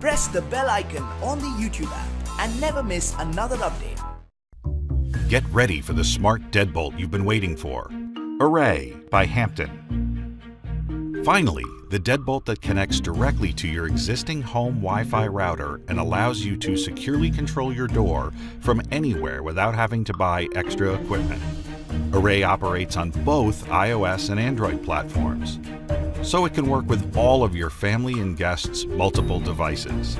Press the bell icon on the YouTube app and never miss another update. Get ready for the smart deadbolt you've been waiting for. Array by Hampton. Finally, the deadbolt that connects directly to your existing home Wi-Fi router and allows you to securely control your door from anywhere without having to buy extra equipment. Array operates on both iOS and Android platforms, so it can work with all of your family and guests' multiple devices,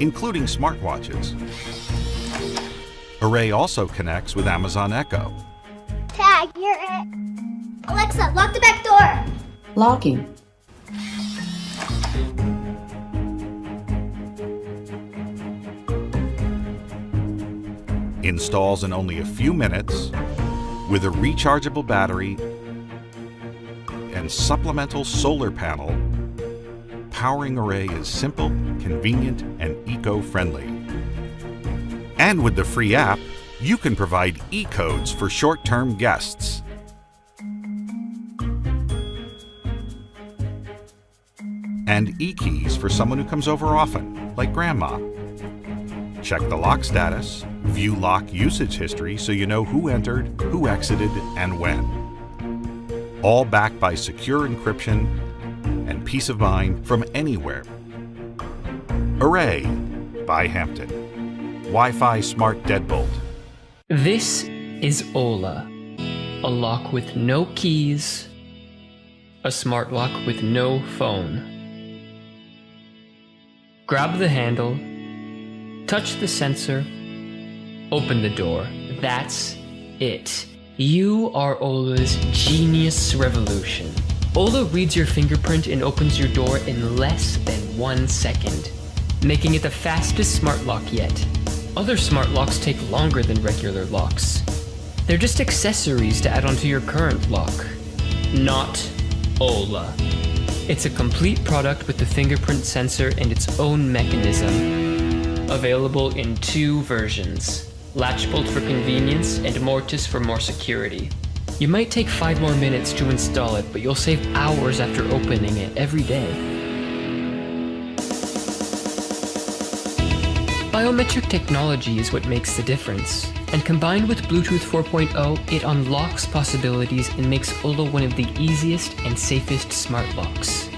including smartwatches. Array also connects with Amazon Echo. Tag, you're it. Alexa, lock the back door. Locking. Installs in only a few minutes with a rechargeable battery and supplemental solar panel. Powering Array is simple, convenient, and eco-friendly. And with the free app, you can provide e-codes for short-term guests. And e-keys for someone who comes over often, like Grandma. Check the lock status, view lock usage history so you know who entered, who exited, and when. All backed by secure encryption and peace of mind from anywhere. Array by Hampton. Wi-Fi Smart Deadbolt. This is Ola, a lock with no keys, a smart lock with no phone. Grab the handle, touch the sensor, open the door. That's it. You are Ola's genius revolution. Ola reads your fingerprint and opens your door in less than 1 second, making it the fastest smart lock yet. Other smart locks take longer than regular locks. They're just accessories to add onto your current lock. Not Ola. It's a complete product with the fingerprint sensor and its own mechanism. Available in 2 versions, latch bolt for convenience and mortise for more security. You might take 5 more minutes to install it, but you'll save hours after opening it every day. Biometric technology is what makes the difference, and combined with Bluetooth 4.0, it unlocks possibilities and makes Ola one of the easiest and safest smart locks.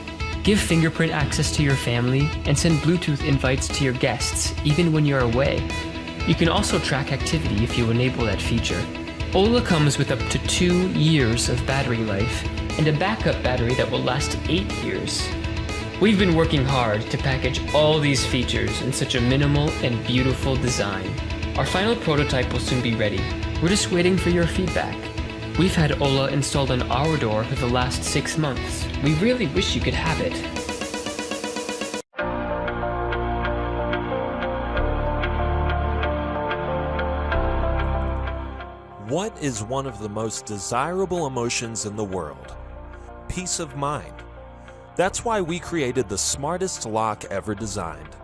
Give fingerprint access to your family and send Bluetooth invites to your guests, even when you're away. You can also track activity if you enable that feature. Ola comes with up to 2 years of battery life and a backup battery that will last 8 years. We've been working hard to package all these features in such a minimal and beautiful design. Our final prototype will soon be ready. We're just waiting for your feedback. We've had Ola installed on our door for the last 6 months. We really wish you could have it. What is one of the most desirable emotions in the world? Peace of mind. That's why we created the smartest lock ever designed.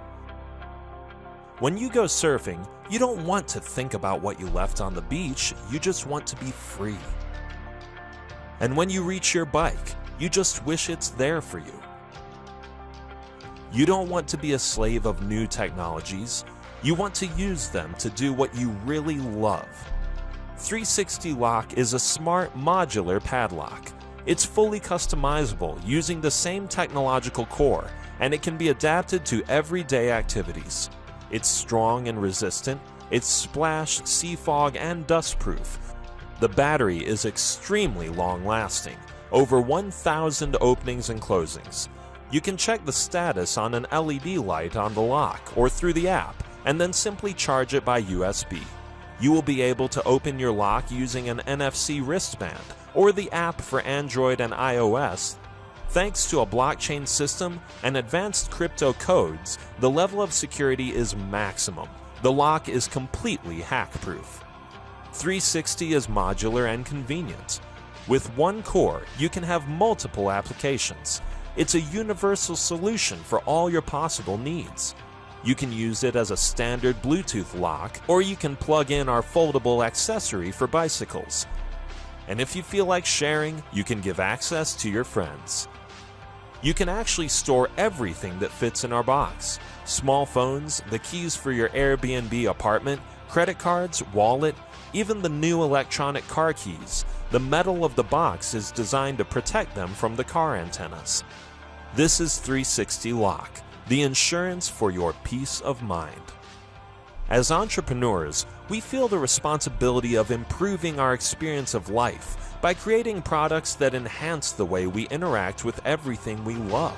When you go surfing, you don't want to think about what you left on the beach, you just want to be free. And when you reach your bike, you just wish it's there for you. You don't want to be a slave of new technologies, you want to use them to do what you really love. 360 Lock is a smart modular padlock. It's fully customizable using the same technological core, and it can be adapted to everyday activities. It's strong and resistant, it's splash, sea fog, and dust-proof. The battery is extremely long-lasting, over 1,000 openings and closings. You can check the status on an LED light on the lock or through the app, and then simply charge it by USB. You will be able to open your lock using an NFC wristband or the app for Android and iOS. Thanks to a blockchain system and advanced crypto codes, the level of security is maximum. The lock is completely hack-proof. 360 is modular and convenient. With one core, you can have multiple applications. It's a universal solution for all your possible needs. You can use it as a standard Bluetooth lock, or you can plug in our foldable accessory for bicycles. And if you feel like sharing, you can give access to your friends. You can actually store everything that fits in our box. Small phones, the keys for your Airbnb apartment, credit cards, wallet, even the new electronic car keys. The metal of the box is designed to protect them from the car antennas. This is 360 Lock, the insurance for your peace of mind. As entrepreneurs, we feel the responsibility of improving our experience of life by creating products that enhance the way we interact with everything we love.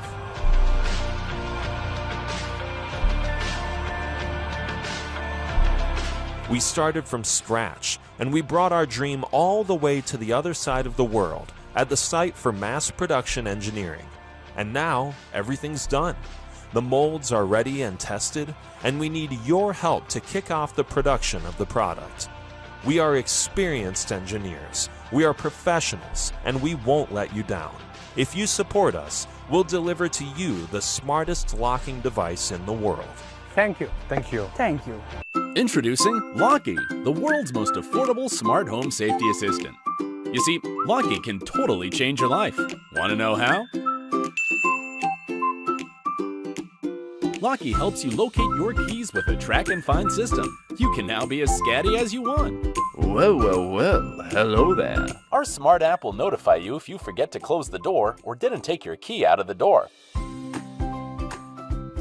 We started from scratch, and we brought our dream all the way to the other side of the world at the site for mass production engineering. And now, everything's done. The molds are ready and tested, and we need your help to kick off the production of the product. We are experienced engineers, we are professionals, and we won't let you down. If you support us, we'll deliver to you the smartest locking device in the world. Thank you. Thank you. Thank you. Introducing Locky, the world's most affordable smart home safety assistant. You see, Locky can totally change your life. Want to know how? Locky helps you locate your keys with a track and find system. You can now be as scatty as you want. Well, hello there. Our smart app will notify you if you forget to close the door or didn't take your key out of the door.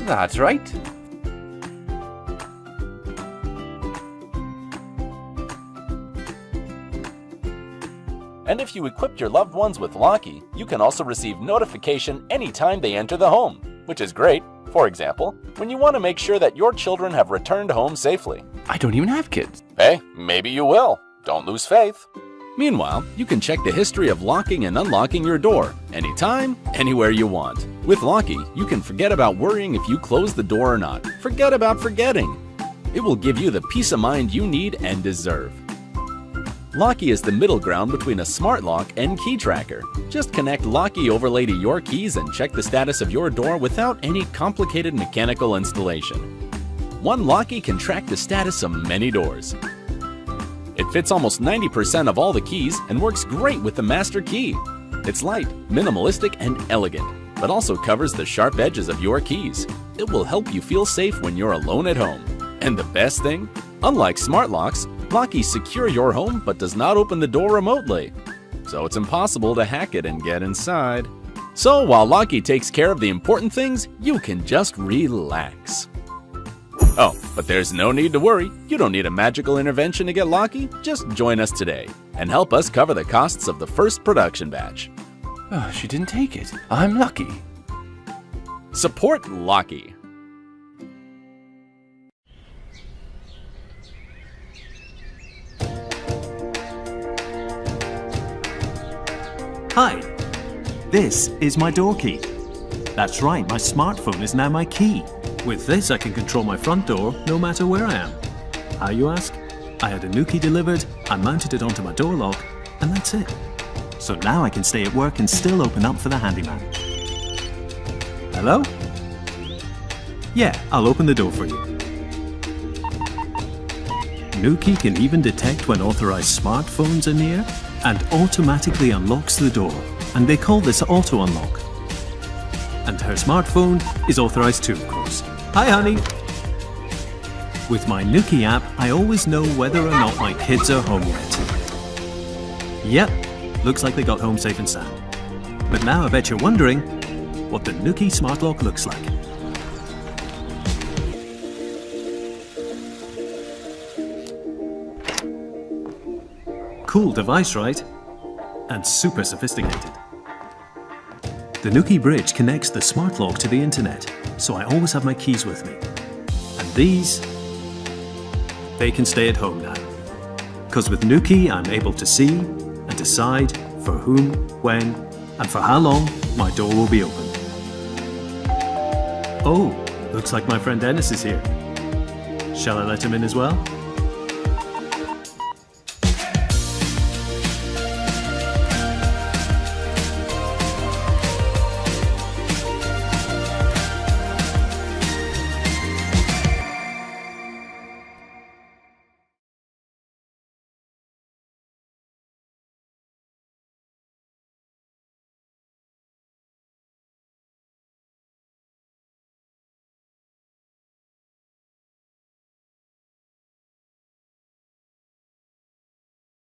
That's right. And if you equipped your loved ones with Locky, you can also receive notification anytime they enter the home, which is great. For example, when you want to make sure that your children have returned home safely. I don't even have kids. Hey, maybe you will. Don't lose faith. Meanwhile, you can check the history of locking and unlocking your door anytime, anywhere you want. With Locky, you can forget about worrying if you close the door or not. Forget about forgetting. It will give you the peace of mind you need and deserve. Locky is the middle ground between a smart lock and key tracker. Just connect Locky overlay to your keys and check the status of your door without any complicated mechanical installation. One Locky can track the status of many doors. It fits almost 90% of all the keys and works great with the master key. It's light, minimalistic, and elegant, but also covers the sharp edges of your keys. It will help you feel safe when you're alone at home. And the best thing? Unlike smart locks, Locky secure your home but does not open the door remotely. So it's impossible to hack it and get inside. So while Locky takes care of the important things, you can just relax. Oh, but there's no need to worry. You don't need a magical intervention to get Locky. Just join us today and help us cover the costs of the first production batch. Oh, she didn't take it. I'm lucky. Support Locky. Hi, this is my door key. That's right, my smartphone is now my key. With this I can control my front door no matter where I am. How, you ask? I had a new key delivered, I mounted it onto my door lock, and that's it. So now I can stay at work and still open up for the handyman. Hello? Yeah, I'll open the door for you. Nuki can even detect when authorized smartphones are near and automatically unlocks the door, and they call this auto unlock. And her smartphone is authorized too, of course. Hi, honey! With my Nuki app, I always know whether or not my kids are home yet. Yep, looks like they got home safe and sound. But now I bet you're wondering what the Nuki smart lock looks like. Cool device, right? And super sophisticated. The Nuki bridge connects the smart lock to the internet, so I always have my keys with me. And these, they can stay at home now. Because with Nuki, I'm able to see and decide for whom, when, and for how long my door will be open. Oh, looks like my friend Dennis is here. Shall I let him in as well?